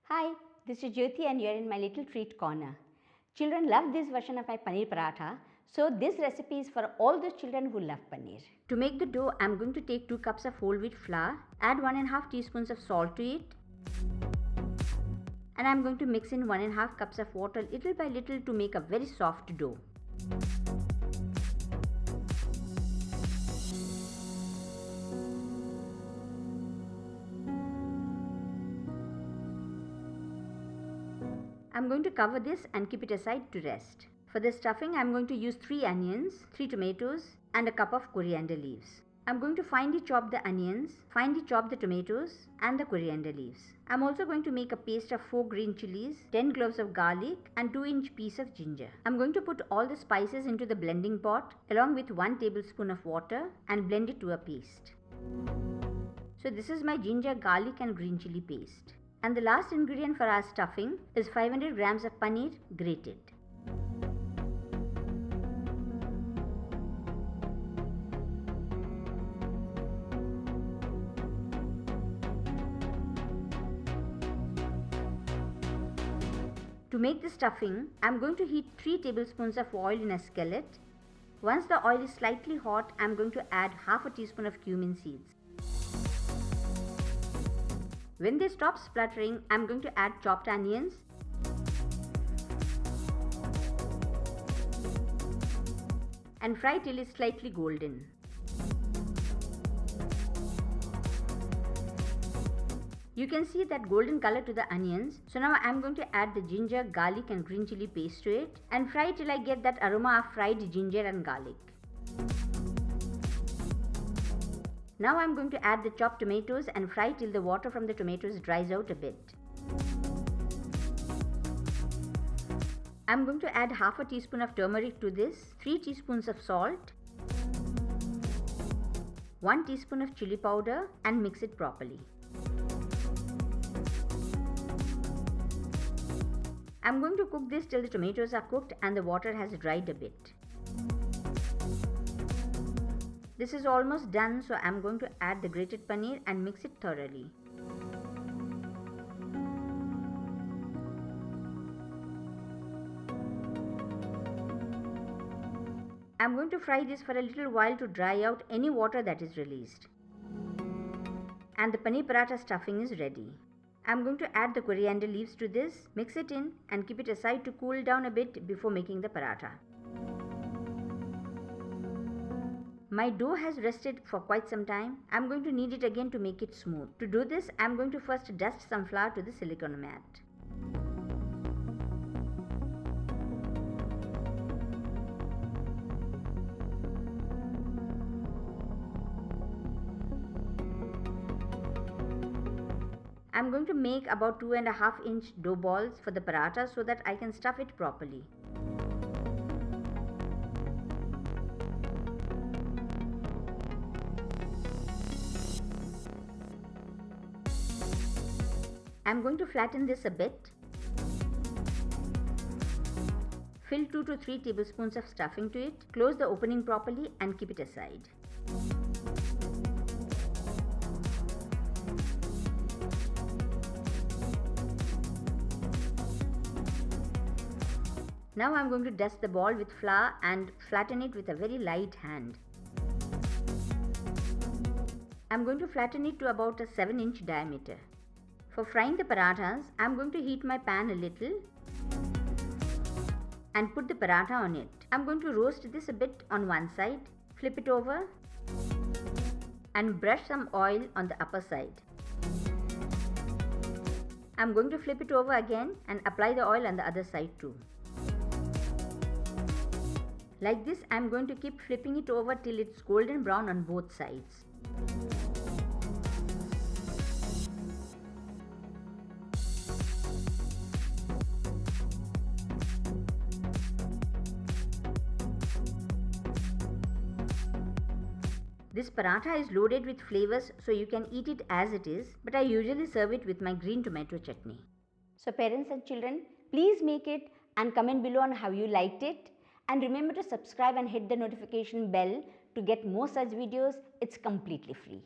Hi, this is Jyoti and you are in my little treat corner. Children love this version of my paneer paratha, so this recipe is for all those children who love paneer. To make the dough, I am going to take 2 cups of whole wheat flour, add 1.5 teaspoons of salt to it, and I am going to mix in 1.5 cups of water little by little to make a very soft dough. I am going to cover this and keep it aside to rest. For the stuffing, I am going to use 3 onions, 3 tomatoes and a cup of coriander leaves. I am going to finely chop the onions, finely chop the tomatoes and the coriander leaves. I am also going to make a paste of 4 green chilies, 10 cloves of garlic and 2-inch piece of ginger. I am going to put all the spices into the blending pot along with 1 tablespoon of water and blend it to a paste. So this is my ginger, garlic and green chili paste. And the last ingredient for our stuffing is 500 grams of paneer grated. To make the stuffing, I am going to heat 3 tablespoons of oil in a skillet. Once the oil is slightly hot, I am going to add half a teaspoon of cumin seeds. When they stop spluttering, I am going to add chopped onions, and fry till it's slightly golden. You can see that golden color to the onions. So now I am going to add the ginger, garlic and green chili paste to it and fry till I get that aroma of fried ginger and garlic. Now I am going to add the chopped tomatoes and fry till the water from the tomatoes dries out a bit. I am going to add half a teaspoon of turmeric to this, 3 teaspoons of salt, 1 teaspoon of chili powder and mix it properly. I am going to cook this till the tomatoes are cooked and the water has dried a bit. This is almost done, so I am going to add the grated paneer and mix it thoroughly. I am going to fry this for a little while to dry out any water that is released. And the paneer paratha stuffing is ready. I am going to add the coriander leaves to this, mix it in and keep it aside to cool down a bit before making the paratha. My dough has rested for quite some time. I am going to knead it again to make it smooth. To do this, I am going to first dust some flour to the silicone mat. I am going to make about 2.5 inch dough balls for the paratha so that I can stuff it properly. I am going to flatten this a bit. Fill 2 to 3 tablespoons of stuffing to it, close the opening properly and keep it aside. Now I am going to dust the ball with flour and flatten it with a very light hand. I am going to flatten it to about a 7-inch diameter. For frying the parathas, I am going to heat my pan a little and put the paratha on it. I am going to roast this a bit on one side, flip it over and brush some oil on the upper side. I am going to flip it over again and apply the oil on the other side too. Like this, I am going to keep flipping it over till it's golden brown on both sides. This paratha is loaded with flavors, so you can eat it as it is, but I usually serve it with my green tomato chutney. So parents and children, please make it and comment below on how you liked it. And remember to subscribe and hit the notification bell to get more such videos. It's completely free.